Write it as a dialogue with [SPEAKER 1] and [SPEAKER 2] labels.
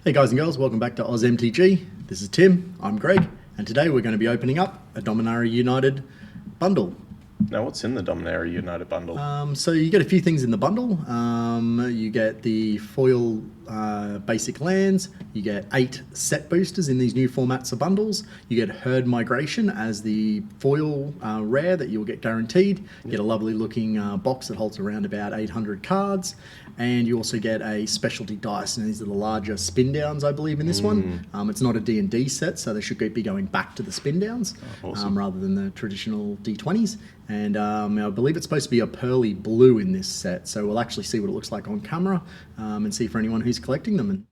[SPEAKER 1] Hey guys and girls, welcome back to OzMTG. This is Tim, I'm Greg, and today we're going to be opening up a Dominaria United Bundle.
[SPEAKER 2] Now, what's in the Dominaria United Bundle?
[SPEAKER 1] So you get a few things in the bundle. You get the foil basic lands, you get 8 set boosters in these new formats of bundles, you get herd migration as the foil rare that you'll get guaranteed, you get a lovely looking box that holds around about 800 cards, and you also get a specialty dice, and these are the larger spin downs I believe in this one. It's not a D&D set, so they should be going back to the spin downs rather than the traditional D20s. And I believe it's supposed to be a pearly blue in this set, so we'll actually see what it looks like on camera and see for anyone who's collecting them. And